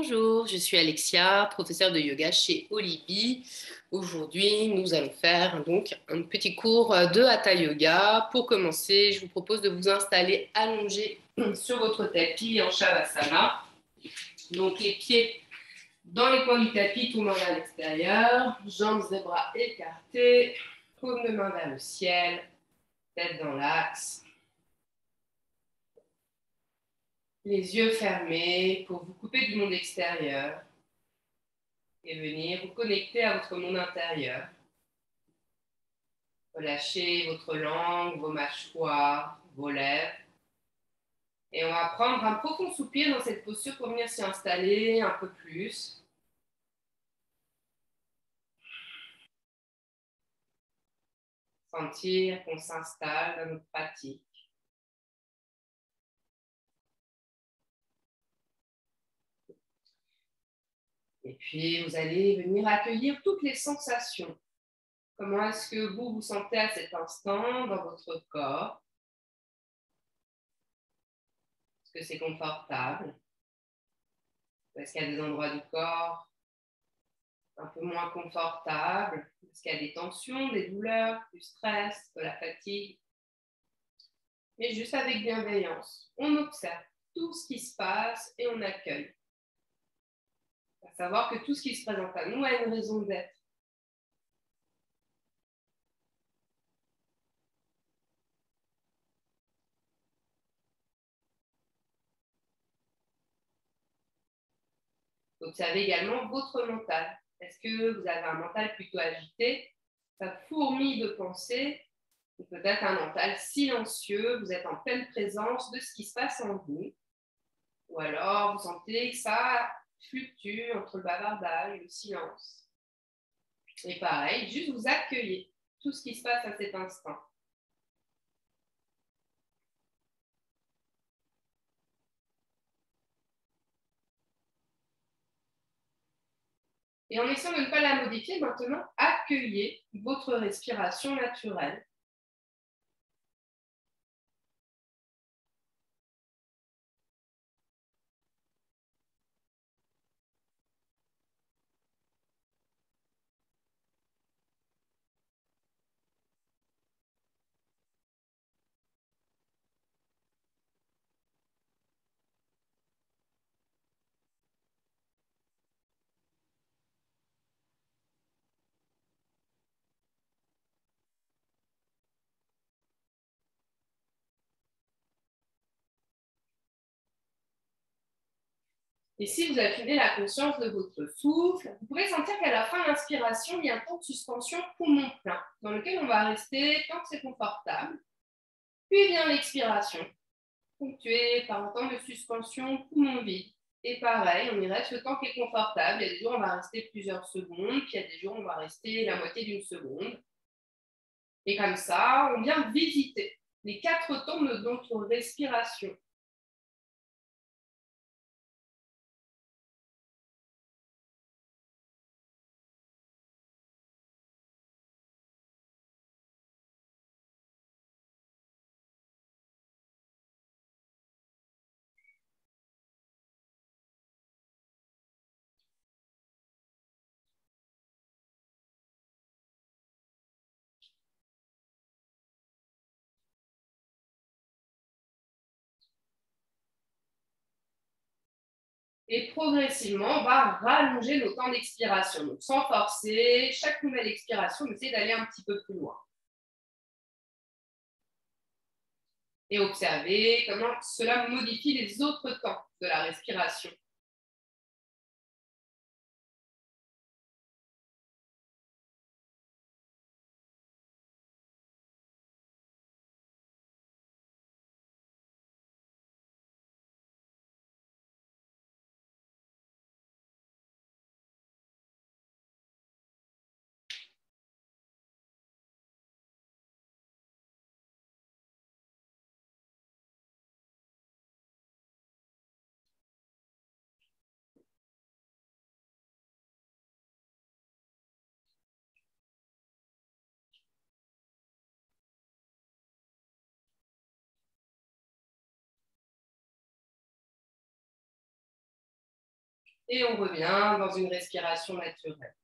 Bonjour, je suis Alexia, professeure de yoga chez Olibi. Aujourd'hui, nous allons faire donc un petit cours de Hatha Yoga. Pour commencer, je vous propose de vous installer allongé sur votre tapis en Shavasana. Donc les pieds dans les coins du tapis, tout main vers l'extérieur, jambes et bras écartés, paume de main vers le ciel, tête dans l'axe. Les yeux fermés pour vous couper du monde extérieur et venir vous connecter à votre monde intérieur. Relâchez votre langue, vos mâchoires, vos lèvres. Et on va prendre un profond soupir dans cette posture pour venir s'y installer un peu plus. Sentir qu'on s'installe dans notre pratique. Et puis, vous allez venir accueillir toutes les sensations. Comment est-ce que vous vous sentez à cet instant dans votre corps? Est-ce que c'est confortable? Est-ce qu'il y a des endroits du corps un peu moins confortables? Est-ce qu'il y a des tensions, des douleurs, du stress, de la fatigue? Mais juste avec bienveillance, on observe tout ce qui se passe et on accueille. À savoir que tout ce qui se présente à nous a une raison d'être. Observez également votre mental. Est-ce que vous avez un mental plutôt agité? Ça fourmille de pensées, ou peut-être un mental silencieux, vous êtes en pleine présence de ce qui se passe en vous. Ou alors vous sentez que ça fluctue entre le bavardage et le silence. Et pareil, juste vous accueillez tout ce qui se passe à cet instant. Et en essayant de ne pas la modifier, maintenant, accueillez votre respiration naturelle. Et si vous affinez la conscience de votre souffle, vous pourrez sentir qu'à la fin de l'inspiration, il y a un temps de suspension poumon plein, dans lequel on va rester tant que c'est confortable. Puis vient l'expiration, ponctuée par un temps de suspension poumon vide. Et pareil, on y reste le temps qui est confortable. Il y a des jours, on va rester plusieurs secondes, puis il y a des jours, on va rester la moitié d'une seconde. Et comme ça, on vient visiter les 4 temps de notre respiration. Et progressivement, on va rallonger nos temps d'expiration. Donc, sans forcer, chaque nouvelle expiration, on essaie d'aller un petit peu plus loin. Et observer comment cela modifie les autres temps de la respiration. Et on revient dans une respiration naturelle.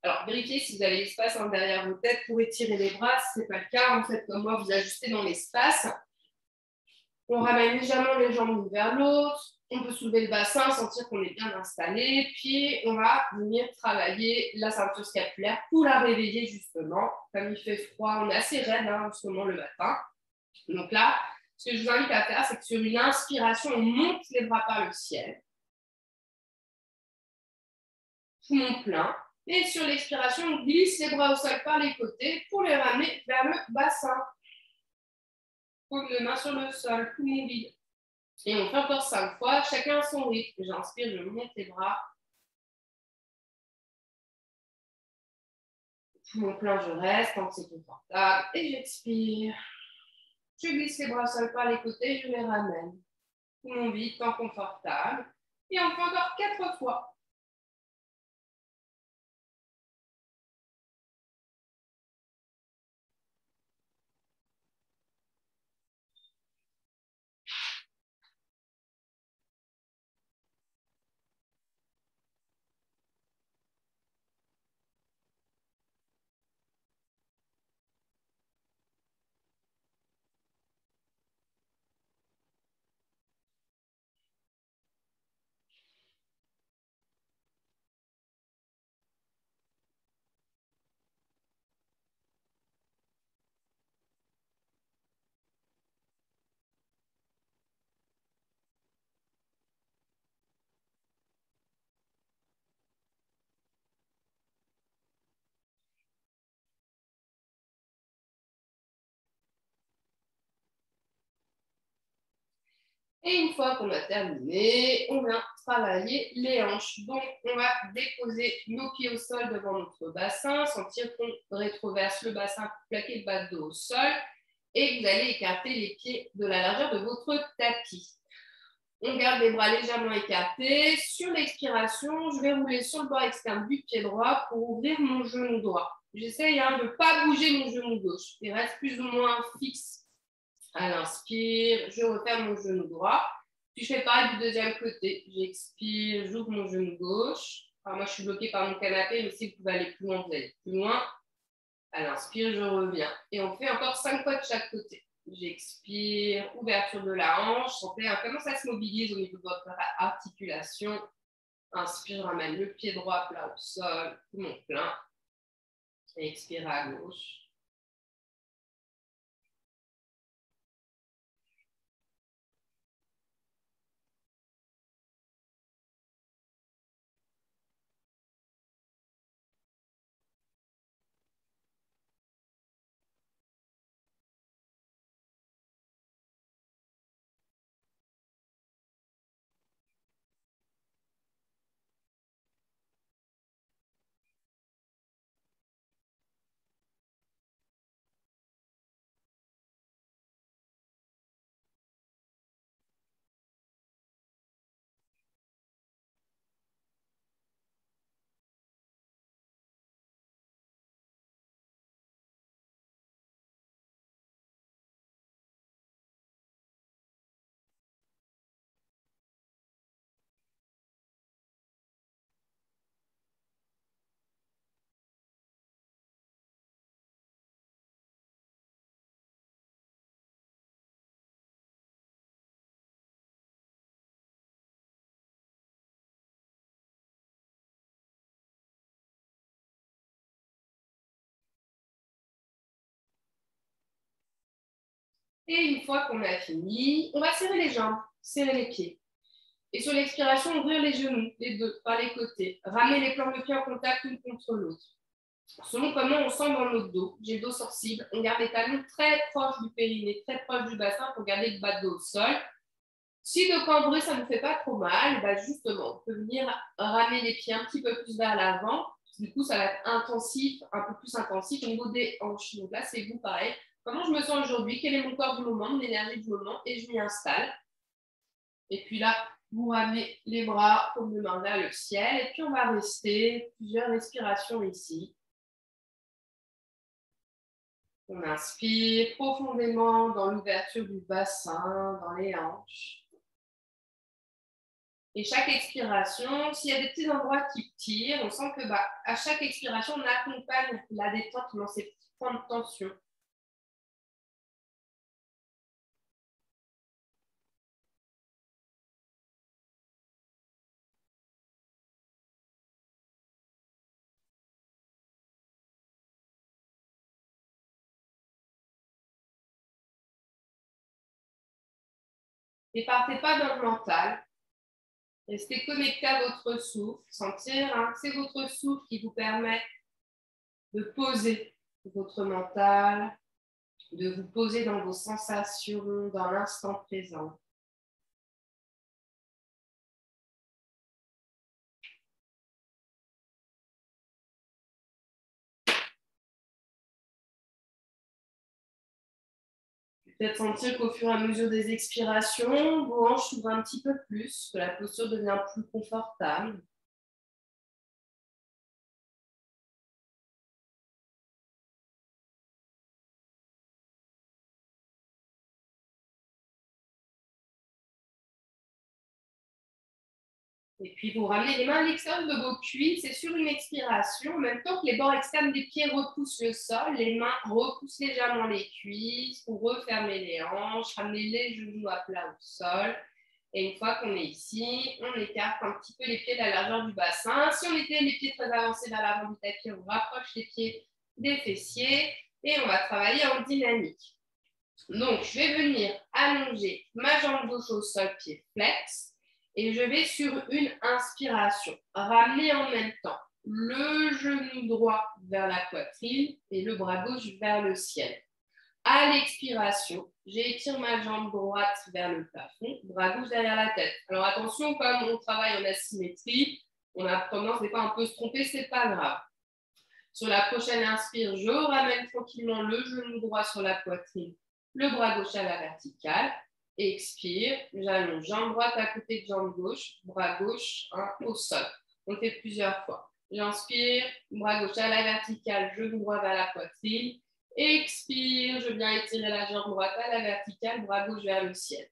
Alors, vérifiez si vous avez l'espace derrière vos têtes pour étirer les bras. Si ce n'est pas le cas, en fait, comme moi, vous ajustez dans l'espace. On ramène légèrement les jambes l'une vers l'autre. On peut soulever le bassin, sentir qu'on est bien installé. Puis, on va venir travailler la ceinture scapulaire pour la réveiller, justement. Comme il fait froid, on est assez raide en ce moment le matin. Donc là, ce que je vous invite à faire, c'est que sur une inspiration, on monte les bras par le ciel. Poumon plein. Et sur l'expiration, on glisse les bras au sol par les côtés pour les ramener vers le bassin. Paume de main sur le sol, poumon vide. Et on fait encore 5 fois, chacun à son rythme. J'inspire, je monte les bras. Poumon plein, je reste tant que c'est confortable. Et j'expire. Je glisse les bras au sol par les côtés, je les ramène. Poumon vide, tant confortable. Et on fait encore 4 fois. Et une fois qu'on a terminé, on vient travailler les hanches. Donc, on va déposer nos pieds au sol devant notre bassin, sentir qu'on rétroverse le bassin pour plaquer le bas de dos au sol. Et vous allez écarter les pieds de la largeur de votre tapis. On garde les bras légèrement écartés. Sur l'expiration, je vais rouler sur le bord externe du pied droit pour ouvrir mon genou droit. J'essaye de ne pas bouger mon genou gauche. Il reste plus ou moins fixe. À l'inspire, je referme mon genou droit. Puis je fais pareil du deuxième côté. J'expire, j'ouvre mon genou gauche. Alors moi, je suis bloquée par mon canapé, mais si vous pouvez aller plus loin, vous allez plus loin. À l'inspire, je reviens. Et on fait encore 5 fois de chaque côté. J'expire, ouverture de la hanche. Sentez comment ça se mobilise au niveau de votre articulation. Inspire, je ramène le pied droit plat au sol, poumon plein. Et expire à gauche. Et une fois qu'on a fini, on va serrer les jambes, serrer les pieds. Et sur l'expiration, ouvrir les genoux, les deux, par les côtés. Ramener les plantes de pied en contact l'une contre l'autre. Selon comment on sent dans notre dos, j'ai le dos sensible, on garde les talons très proches du périnée, très proches du bassin pour garder le bas de dos au sol. Si de cambrer, ça ne fait pas trop mal, bah justement, on peut venir ramener les pieds un petit peu plus vers l'avant. Du coup, ça va être intensif, un peu plus intensif au niveau des hanches. Donc là, c'est vous pareil. Comment je me sens aujourd'hui? Quel est mon corps du moment, mon énergie du moment? Et je m'y installe. Et puis là, vous ramenez les bras comme de main vers le ciel. Et puis, on va rester plusieurs respirations ici. On inspire profondément dans l'ouverture du bassin, dans les hanches. Et chaque expiration, s'il y a des petits endroits qui tirent, on sent que à chaque expiration, on accompagne la détente dans ces petits points de tension. Ne partez pas dans le mental. Restez connecté à votre souffle. Sentir que c'est votre souffle qui vous permet de poser votre mental, de vous poser dans vos sensations, dans l'instant présent. Peut-être sentir qu'au fur et à mesure des expirations, vos hanches s'ouvrent un petit peu plus, que la posture devient plus confortable. Et puis, vous ramenez les mains à l'extérieur de vos cuisses et sur une expiration, en même temps que les bords externes des pieds repoussent le sol, les mains repoussent légèrement les cuisses pour refermer les hanches, ramener les genoux à plat au sol. Et une fois qu'on est ici, on écarte un petit peu les pieds de la largeur du bassin. Si on était les pieds très avancés vers l'avant du tapis, on rapproche les pieds des fessiers et on va travailler en dynamique. Donc, je vais venir allonger ma jambe gauche au sol, pied flex. Et je vais sur une inspiration ramener en même temps le genou droit vers la poitrine et le bras gauche vers le ciel. À l'expiration, j'étire ma jambe droite vers le plafond, bras gauche derrière la tête. Alors attention, comme on travaille en asymétrie, on a tendance des fois un peu se tromper, c'est pas grave. Sur la prochaine inspire, je ramène tranquillement le genou droit sur la poitrine, le bras gauche à la verticale. Expire, j'allonge jambe droite à côté de jambe gauche, bras gauche au sol. On le fait plusieurs fois. J'inspire, bras gauche à la verticale, genou droit vers la poitrine. Expire, je viens étirer la jambe droite à la verticale, bras gauche vers le ciel.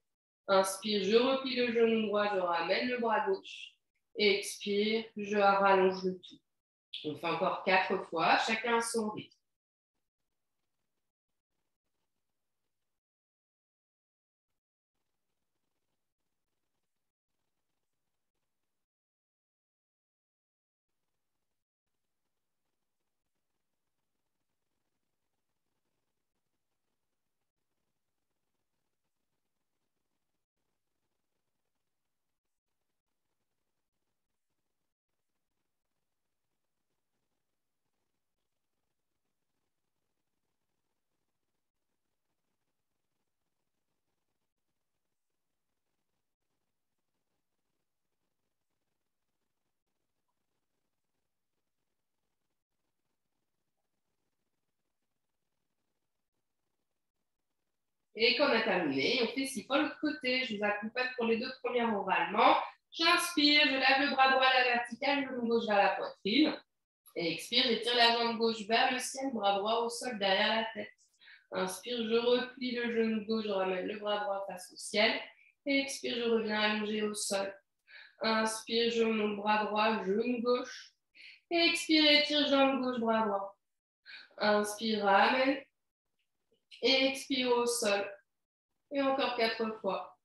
Inspire, je replie le genou droit, je ramène le bras gauche. Expire, je rallonge le tout. On fait encore 4 fois, chacun à son rythme. Et quand on a terminé, on fait 6 fois l'autre côté. Je vous accompagne pour les 2 premiers oralement. J'inspire, je lève le bras droit à la verticale, le genou gauche vers la poitrine. Et expire, j'étire la jambe gauche vers le ciel, bras droit au sol derrière la tête. Inspire, je replie le genou gauche, je ramène le bras droit face au ciel. Et expire, je reviens allongé au sol. Inspire, je monte bras droit, genou gauche. Et expire, étire jambe gauche, bras droit. Inspire, ramène. Et expire au sol. Et encore 4 fois.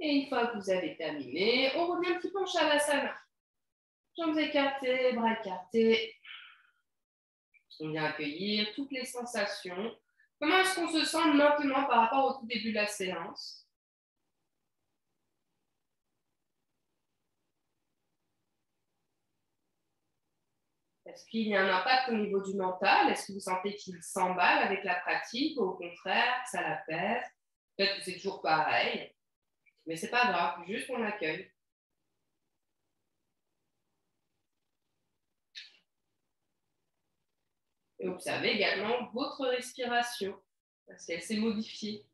Et une fois que vous avez terminé, on revient un petit peu en Shavasana. Jambes écartées, bras écartés. On vient accueillir toutes les sensations. Comment est-ce qu'on se sent maintenant par rapport au tout début de la séance? Est-ce qu'il y a un impact au niveau du mental? Est-ce que vous sentez qu'il s'emballe avec la pratique ou au contraire, que ça l'apaise? Peut-être que c'est toujours pareil, mais c'est pas grave, juste on accueille. Et observez également votre respiration, parce qu'elle s'est modifiée.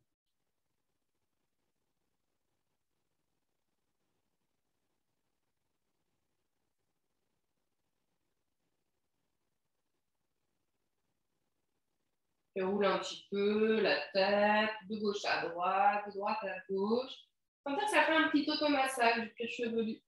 Et roule un petit peu la tête, de gauche à droite, de droite à gauche. Comme ça fait un petit automassage du cuir chevelu.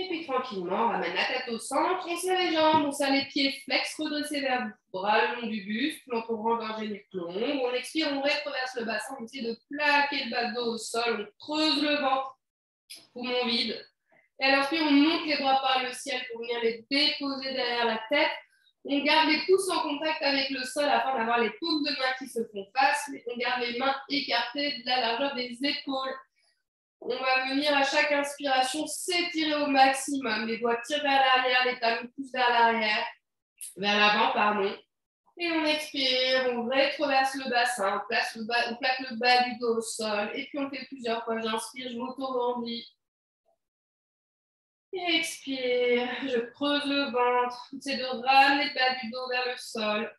Et puis tranquillement, on ramène la tête au centre, on serre les jambes, on serre les pieds flex, redressés vers le bras le long du buste, l'entourant d'un génique long. On expire, on rétroverse le bassin, on essaie de plaquer le bas de dos au sol, on creuse le ventre, poumon vide. Et à l'inspire, on monte les bras par le ciel pour venir les déposer derrière la tête. On garde les pouces en contact avec le sol afin d'avoir les paumes de main qui se font face. On garde les mains écartées de la largeur des épaules. On va venir à chaque inspiration s'étirer au maximum. Les doigts tirent vers l'arrière, les talons poussent vers l'arrière, vers l'avant, pardon. Et on expire, on rétroverse le bassin, on plaque le bas du dos au sol. Et puis on fait plusieurs fois. J'inspire, je m'auto-grandis. Et expire, je creuse le ventre. C'est de ramener le bas du dos vers le sol.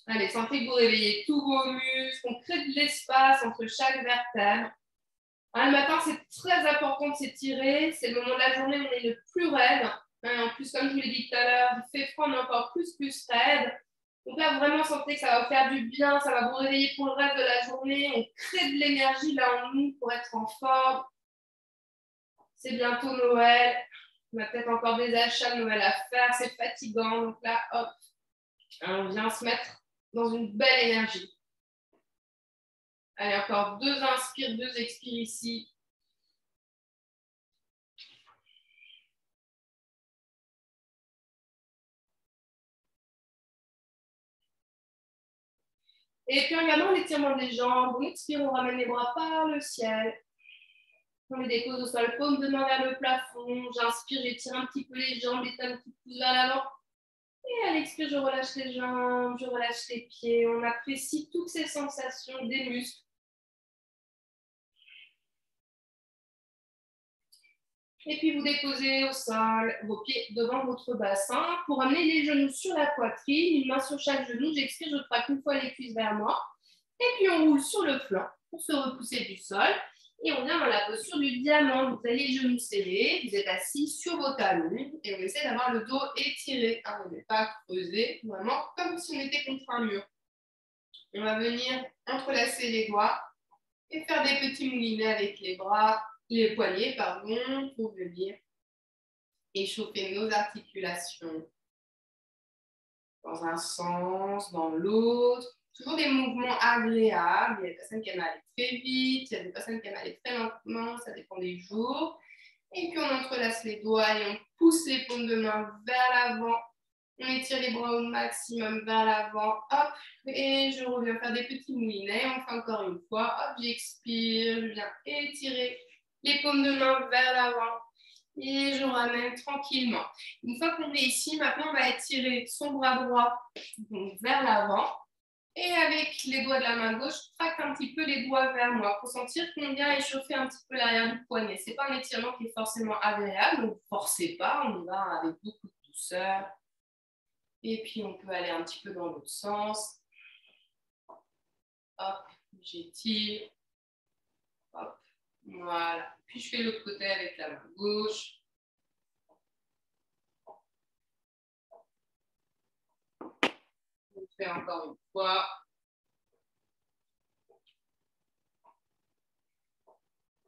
Allez, sentez que vous réveillez tous vos muscles, qu'on crée de l'espace entre chaque vertèbre. Le matin, c'est très important de s'étirer. C'est le moment de la journée où on est le plus raide. En plus, comme je vous l'ai dit tout à l'heure, il fait froid, on est encore plus raide. Donc là, vraiment, sentez que ça va vous faire du bien, ça va vous réveiller pour le reste de la journée. On crée de l'énergie là en nous pour être en forme. C'est bientôt Noël. On a peut-être encore des achats de Noël à faire. C'est fatigant. Donc là, hop, on vient se mettre dans une belle énergie. Allez, encore 2 inspires, 2 expires ici. Et puis, en regardant l'étirement des jambes, on expire, on ramène les bras par le ciel. On les dépose au sol, paume de main vers le plafond. J'inspire, j'étire un petit peu les jambes, les talons qui poussent vers l'avant. Et à l'expire, je relâche les jambes, je relâche les pieds. On apprécie toutes ces sensations des muscles. Et puis, vous déposez au sol vos pieds devant votre bassin pour amener les genoux sur la poitrine, une main sur chaque genou. J'expire, je traque une fois les cuisses vers moi. Et puis, on roule sur le flanc pour se repousser du sol. Et on vient dans la posture du diamant. Vous avez les genoux serrés, vous êtes assis sur vos talons et on essaie d'avoir le dos étiré. On n'est pas creusé, vraiment comme si on était contre un mur. On va venir entrelacer les doigts et faire des petits moulinets avec les bras, les poignets, pardon, pour venir échauffer nos articulations dans un sens, dans l'autre. Toujours des mouvements agréables. Il y a des personnes qui aiment aller très vite, il y a des personnes qui aiment aller très lentement, ça dépend des jours. Et puis on entrelace les doigts et on pousse les paumes de main vers l'avant. On étire les bras au maximum vers l'avant. Hop, et je reviens faire des petits moulinets. On fait encore une fois. Hop, j'expire, je viens étirer les paumes de main vers l'avant. Et je ramène tranquillement. Une fois qu'on est ici, maintenant on va étirer son bras droit donc vers l'avant. Et avec les doigts de la main gauche, traque un petit peu les doigts vers moi pour sentir qu'on vient échauffer un petit peu l'arrière du poignet. Ce n'est pas un étirement qui est forcément agréable, donc ne forcez pas, on y va avec beaucoup de douceur. Et puis on peut aller un petit peu dans l'autre sens. Hop, j'étire. Hop, voilà. Puis je fais l'autre côté avec la main gauche. refait encore une fois.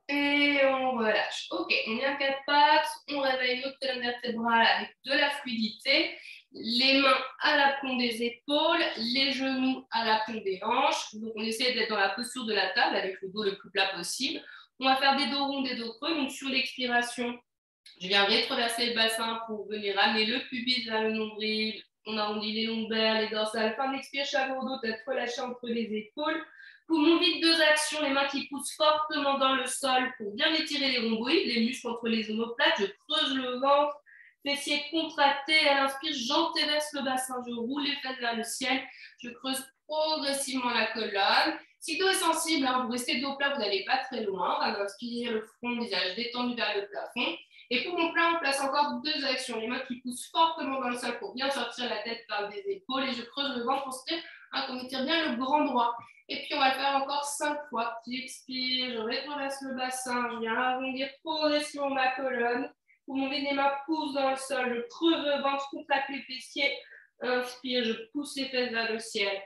Et on relâche. Ok, on vient à quatre pattes, on réveille notre colonne vertébrale avec de la fluidité, les mains à l'aplomb des épaules, les genoux à l'aplomb des hanches. Donc on essaie d'être dans la posture de la table avec le dos le plus plat possible. On va faire des dos ronds, des dos creux. Donc sur l'expiration, je viens rétroverser le bassin pour venir amener le pubis vers le nombril. On arrondit les lombaires, les dorsales. Fin d'expire, chapeau dos, tête relâchée entre les épaules. Poumons vides, deux actions, les mains qui poussent fortement dans le sol pour bien étirer les rhomboïdes, les muscles entre les omoplates. Je creuse le ventre, fessiers contractés. Elle inspire, j'enterresse le bassin, je roule les fesses vers le ciel. Je creuse progressivement la colonne. Si le dos est sensible, vous restez dos plat, vous n'allez pas très loin. On va inspirer le front, visage détendu vers le plafond. Et pour mon plat, on place encore deux actions. Les mains qui poussent fortement dans le sol pour bien sortir la tête par des épaules. Et je creuse le ventre pour se dire qu'on étire bien le grand droit. Et puis, on va le faire encore 5 fois. J'expire, je rétraverse le bassin, je viens arrondir progressivement ma colonne. Pour mon les mains poussent dans le sol, je creuse le ventre, contracte les fessiers. Inspire, je pousse les fesses vers le ciel.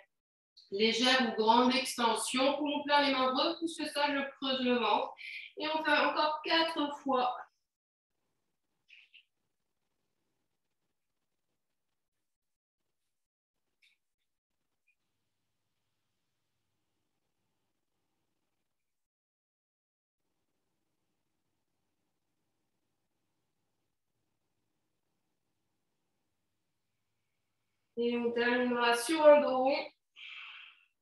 Légère ou grande extension. Pour mon plat, les mains repoussent le sol, je creuse le ventre. Et on fait encore 4 fois. Et on terminera sur un dos rond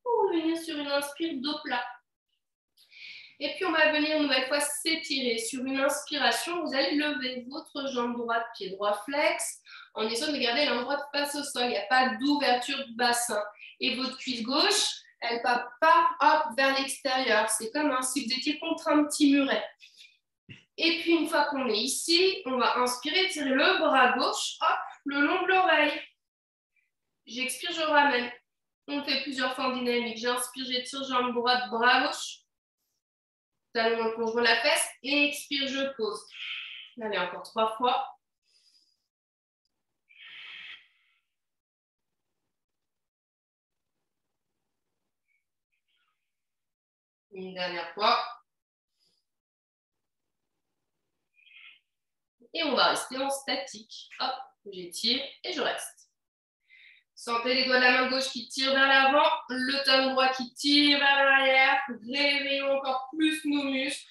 pour revenir sur une inspire dos plat. Et puis, on va venir une nouvelle fois s'étirer. Sur une inspiration, vous allez lever votre jambe droite, pied droit flex, en essayant de garder la droite face au sol. Il n'y a pas d'ouverture de bassin. Et votre cuisse gauche, elle ne part pas vers l'extérieur. C'est comme si vous étiez contre un petit muret. Et puis, une fois qu'on est ici, on va inspirer, tirer le bras gauche, hop, le long de l'oreille. J'expire, je ramène. On fait plusieurs fois en dynamique. J'inspire, j'étire, jambe droite, bras gauche. Talon dans le plongeon de la fesse. Et expire, je pose. Allez, encore 3 fois. Une dernière fois. Et on va rester en statique. Hop, j'étire et je reste. Sentez les doigts de la main gauche qui tirent vers l'avant, le talon droit qui tire vers l'arrière. Réveillons encore plus nos muscles.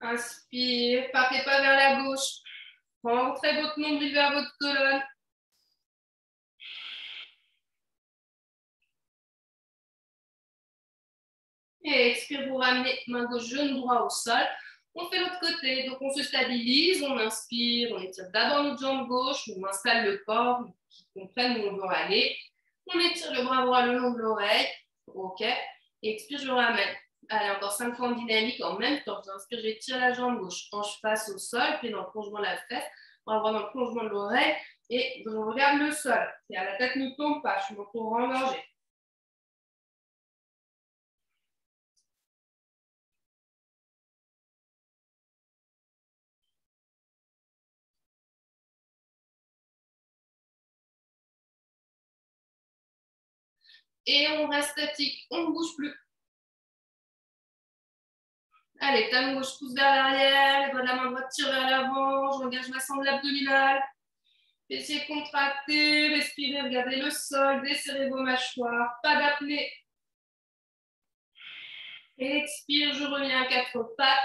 Inspire, partez pas vers la gauche. Rentrez votre nombril vers votre colonne. Et expire, vous ramenez main gauche, genou droit au sol. On fait l'autre côté, donc on se stabilise, on inspire, on étire d'abord notre jambe gauche, on installe le corps, qui comprenne où on veut aller. On étire le bras droit le long de l'oreille, ok, et expire, je ramène. Allez, encore 5 fois en dynamique en même temps. J'inspire, j'étire la jambe gauche, hanche face au sol, pied dans le plongement de la fesse, bras droit dans le plongement de l'oreille, et je regarde le sol. Et à la tête ne tombe pas, je m'entoure en danger. Et on reste statique, on ne bouge plus. Allez, talon gauche pousse vers l'arrière, les doigts de la main droite tirent vers l'avant, j'engage ma sangle abdominale. Fessiers contractés, respirez, regardez le sol, desserrez vos mâchoires, pas d'apnée. Expire, je reviens à 4 pattes.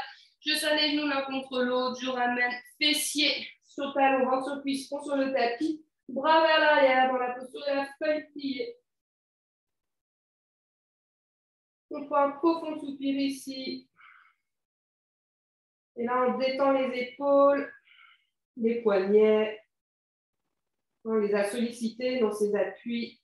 Je serre les genoux l'un contre l'autre, je ramène fessiers sur talon, ventre sur cuisse, front sur le tapis, bras vers l'arrière dans la posture de la feuille pliée. On prend un profond soupir ici. Et là, on détend les épaules, les poignets. On les a sollicités dans ces appuis.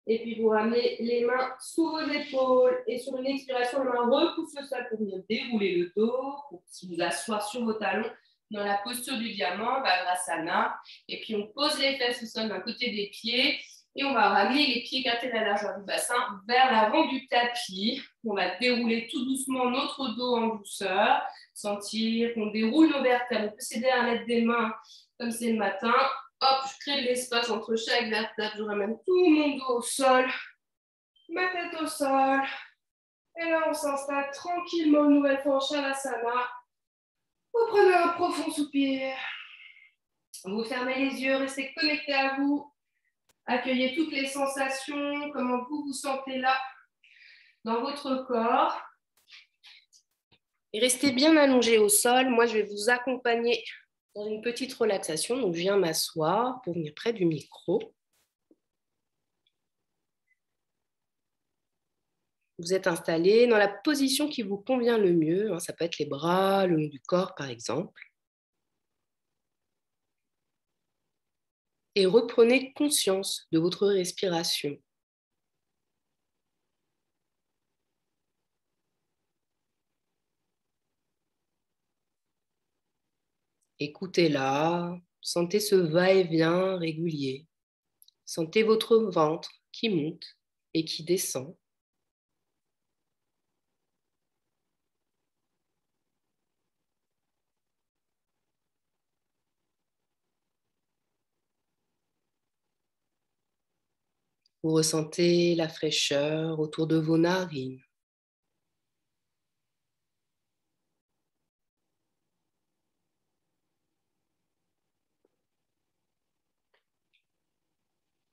Et puis, vous ramenez les mains sous vos épaules. Et sur une expiration, les mains repoussent le sol pour venir dérouler le dos, pour vous asseoir sur vos talons dans la posture du diamant, Vajrasana. Et puis, on pose les fesses au sol d'un côté des pieds. Et on va ramener les pieds écartés de la largeur du bassin vers l'avant du tapis. On va dérouler tout doucement notre dos en douceur. Sentir qu'on déroule nos vertèbres. On peut s'aider à l'aide des mains Comme c'est le matin, hop, je crée de l'espace entre chaque vertèbre. Je ramène tout mon dos au sol, ma tête au sol. Et là, on s'installe tranquillement une nouvelle fois en Shavasana. Vous prenez un profond soupir. Vous fermez les yeux, restez connecté à vous. Accueillez toutes les sensations, comment vous vous sentez là dans votre corps. Et restez bien allongé au sol. Moi, je vais vous accompagner dans une petite relaxation. Donc, je viens m'asseoir pour venir près du micro. Vous êtes installé dans la position qui vous convient le mieux. Ça peut être les bras, le haut du corps, par exemple. Et reprenez conscience de votre respiration. Écoutez-la, sentez ce va-et-vient régulier. Sentez votre ventre qui monte et qui descend. Vous ressentez la fraîcheur autour de vos narines.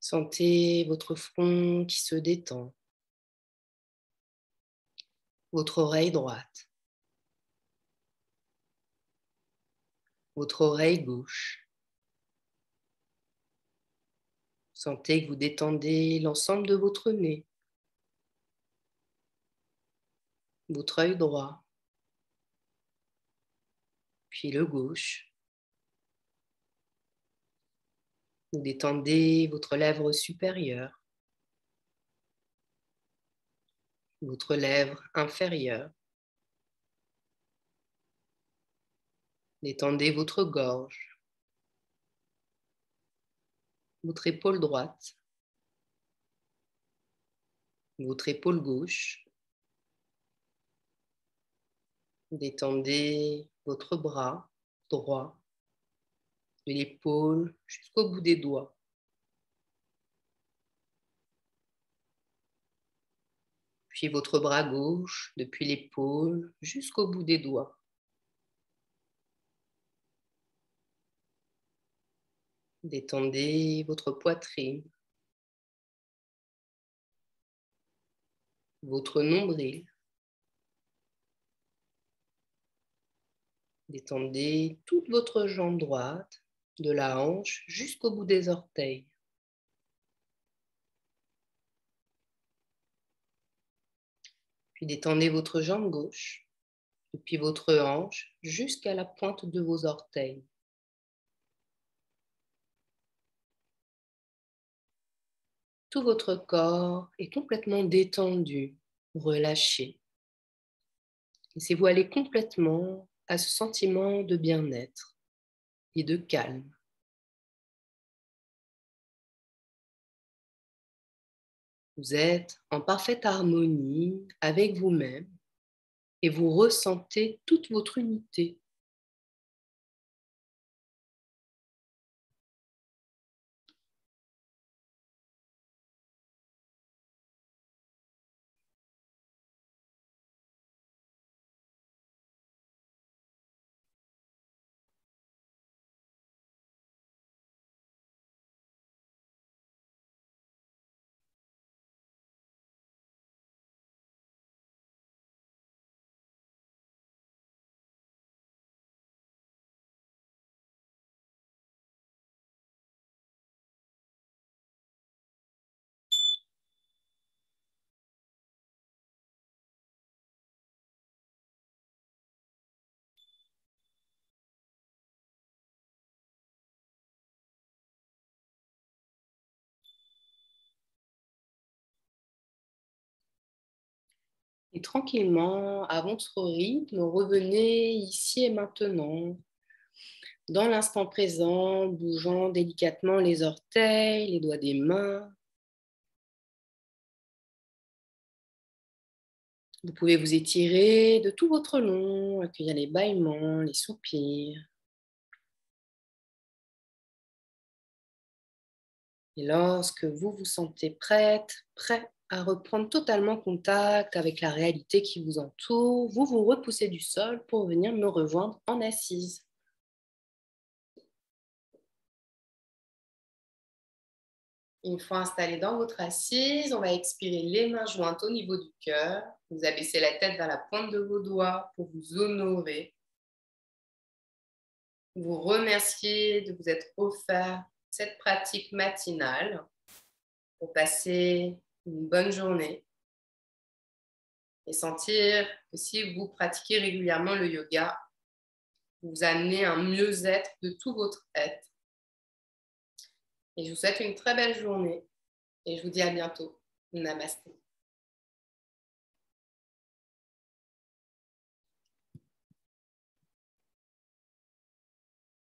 Sentez votre front qui se détend, votre oreille droite, votre oreille gauche. Sentez que vous détendez l'ensemble de votre nez, votre œil droit, puis le gauche. Vous détendez votre lèvre supérieure, votre lèvre inférieure. Détendez votre gorge, votre épaule droite, votre épaule gauche. Détendez votre bras droit, de l'épaule jusqu'au bout des doigts. Puis votre bras gauche, depuis l'épaule jusqu'au bout des doigts. Détendez votre poitrine, votre nombril. Détendez toute votre jambe droite, de la hanche jusqu'au bout des orteils. Puis détendez votre jambe gauche, depuis votre hanche jusqu'à la pointe de vos orteils. Tout votre corps est complètement détendu, relâché. Laissez-vous aller complètement à ce sentiment de bien-être et de calme. Vous êtes en parfaite harmonie avec vous-même et vous ressentez toute votre unité. Et tranquillement, à votre rythme, revenez ici et maintenant, dans l'instant présent, bougeant délicatement les orteils, les doigts des mains. Vous pouvez vous étirer de tout votre long, accueillir les bâillements, les soupirs. Et lorsque vous vous sentez prêt à reprendre totalement contact avec la réalité qui vous entoure, vous vous repoussez du sol pour venir me rejoindre en assise. Une fois installé dans votre assise, on va expirer les mains jointes au niveau du cœur. Vous abaissez la tête vers la pointe de vos doigts pour vous honorer. Vous remercier de vous être offert cette pratique matinale pour passer une bonne journée et sentir que si vous pratiquez régulièrement le yoga, vous amenez un mieux-être de tout votre être. Et je vous souhaite une très belle journée et je vous dis à bientôt. Namasté.